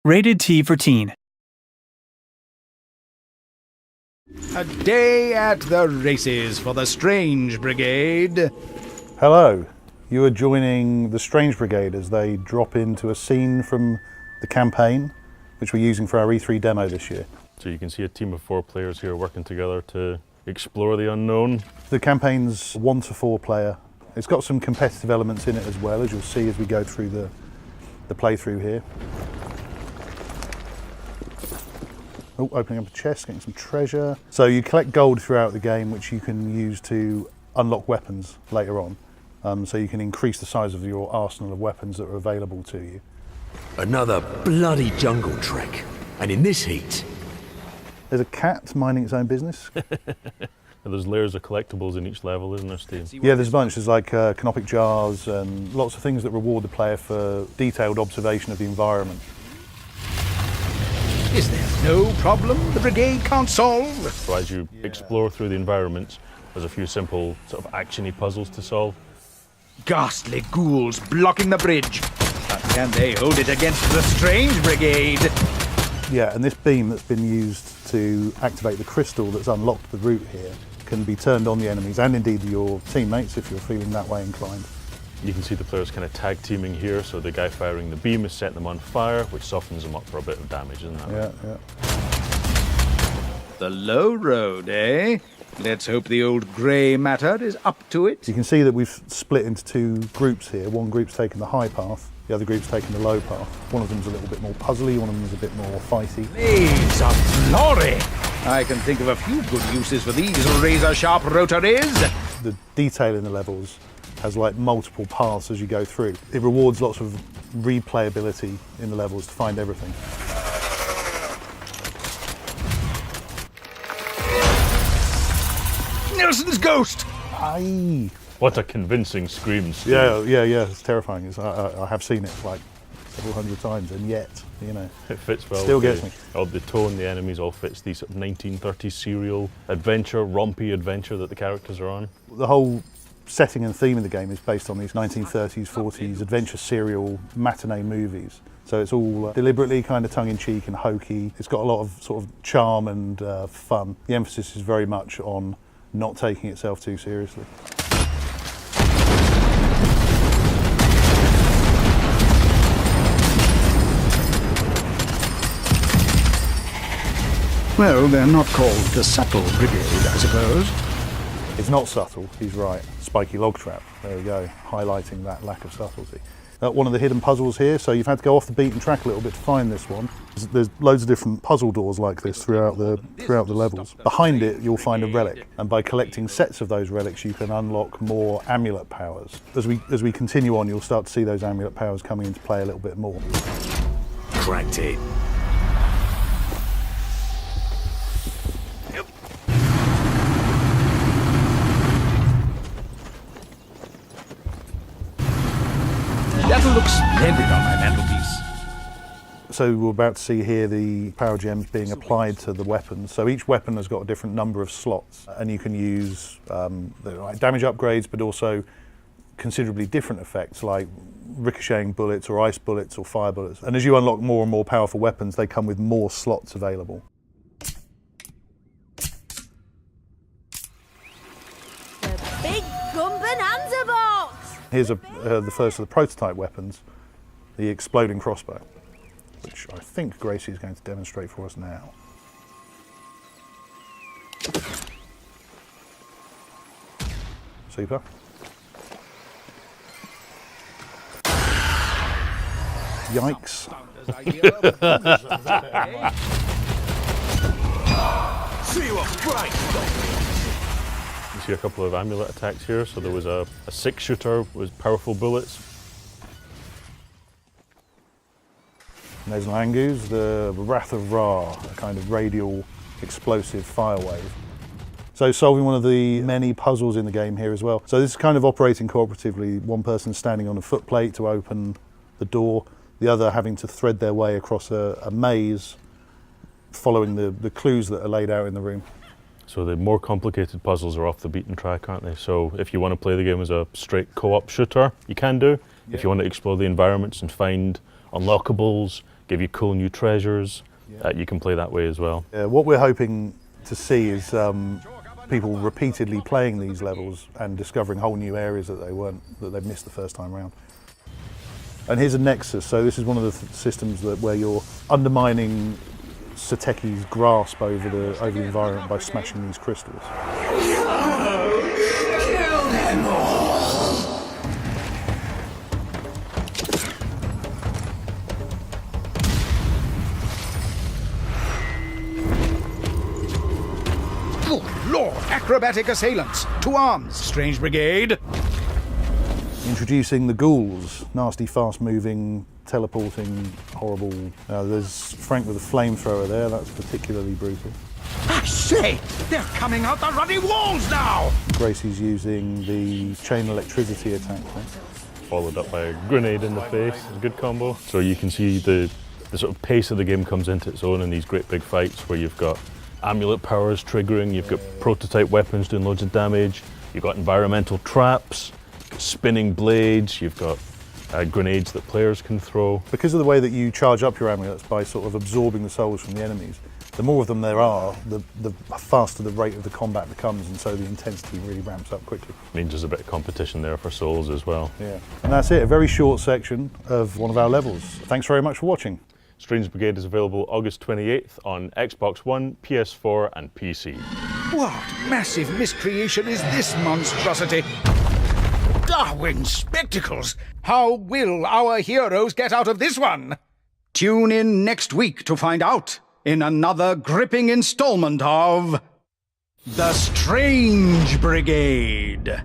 Rated T for Teen. A day at the races for the Strange Brigade. Hello, you are joining the Strange Brigade as they drop into a scene from the campaign, which we're using for our E3 demo this year. So you can see a team of 4 players here working together to explore the unknown. The campaign's 1 to 4 player. It's got some competitive elements in it as well, as you'll see as we go through the playthrough here. Oh, opening up a chest, getting some treasure. So you collect gold throughout the game, which you can use to unlock weapons later on. So you can increase the size of your arsenal of weapons that are available to you. Another bloody jungle trek. And in this heat. There's a cat minding its own business. There's layers of collectibles in each level, isn't there, Steve? Yeah, there's a bunch. There's like canopic jars and lots of things that reward the player for detailed observation of the environment. Is there no problem the Brigade can't solve? So as you explore through the environments, there's a few simple sort of action-y puzzles to solve. Ghastly ghouls blocking the bridge. But can they hold it against the Strange Brigade? Yeah, and this beam that's been used to activate the crystal that's unlocked the route here can be turned on the enemies and indeed your teammates if you're feeling that way inclined. You can see the players kind of tag teaming here, so the guy firing the beam is setting them on fire, which softens them up for a bit of damage, isn't that right? Yeah. The low road, eh? Let's hope the old grey matter is up to it. You can see that we've split into 2 groups here. One group's taken the high path, the other group's taken the low path. One of them's a little bit more puzzly, one of them's a bit more fighty. Blaze of glory! I can think of a few good uses for these razor-sharp rotaries. The detail in the levels has like multiple paths as you go through. It rewards lots of replayability in the levels to find everything. Nelson's ghost! Aye. What a convincing scream, Steve. Yeah, it's terrifying. I have seen it like several hundred times, and yet, you know, It fits well. Still gets me. All the tone, the enemies, all fits the sort of 1930s serial adventure, rompy adventure that the characters are on. the whole setting and theme of the game is based on these 1930s, 40s adventure serial matinee movies. So it's all deliberately kind of tongue-in-cheek and hokey. It's got a lot of sort of charm and fun. The emphasis is very much on not taking itself too seriously. Well, they're not called the Subtle Brigade, I suppose. It's not subtle, he's right. Spiky log trap, there we go, highlighting that lack of subtlety. One of the hidden puzzles here, so you've had to go off the beaten track a little bit to find this one. There's loads of different puzzle doors like this throughout the levels. Behind it, you'll find a relic, and by collecting sets of those relics, you can unlock more amulet powers. As we continue on, you'll start to see those amulet powers coming into play a little bit more. Cracked it. That'll look splendid on my mantelpiece. So we're about to see here the power gems being applied to the weapons. So each weapon has got a different number of slots, and you can use like damage upgrades, but also considerably different effects like ricocheting bullets or ice bullets or fire bullets. And as you unlock more and more powerful weapons, they come with more slots available. The big Gumbananza box! Here's the first of the prototype weapons, the exploding crossbow, which I think Gracie is going to demonstrate for us now. Super. Yikes. See you up, right? You see a couple of amulet attacks here. So there was a 6-shooter with powerful bullets. And there's Langus, the Wrath of Ra, a kind of radial explosive fire wave. So solving one of the many puzzles in the game here as well. So this is kind of operating cooperatively, one person standing on a footplate to open the door, the other having to thread their way across a maze following the clues that are laid out in the room. So the more complicated puzzles are off the beaten track, aren't they? So if you want to play the game as a straight co-op shooter, you can do. If you want to explore the environments and find unlockables, give you cool new treasures. You can play that way as well. What we're hoping to see is people repeatedly playing these levels and discovering whole new areas that they've missed the first time around. And here's a nexus. So this is one of the systems where you're undermining Sateki's grasp over the environment by smashing these crystals. Good Lord, acrobatic assailants! To arms, strange brigade! Introducing the ghouls, nasty, fast-moving, teleporting, horrible. There's Frank with a flamethrower there, that's particularly brutal. I say, they're coming out the ruddy walls now! Gracie's using the chain electricity attack there. Followed up by a grenade in the face. It's a good combo. So you can see the sort of pace of the game comes into its own in these great big fights where you've got amulet powers triggering, you've got prototype weapons doing loads of damage, you've got environmental traps, spinning blades, you've got grenades that players can throw. Because of the way that you charge up your amulets by sort of absorbing the souls from the enemies, the more of them there are, the faster the rate of the combat becomes, and so the intensity really ramps up quickly. Means there's a bit of competition there for souls as well. Yeah. And that's it, a very short section of one of our levels. Thanks very much for watching. Strange Brigade is available August 28th on Xbox One, PS4 and PC. What massive miscreation is this monstrosity? Darwin spectacles! How will our heroes get out of this one? Tune in next week to find out in another gripping installment of The Strange Brigade.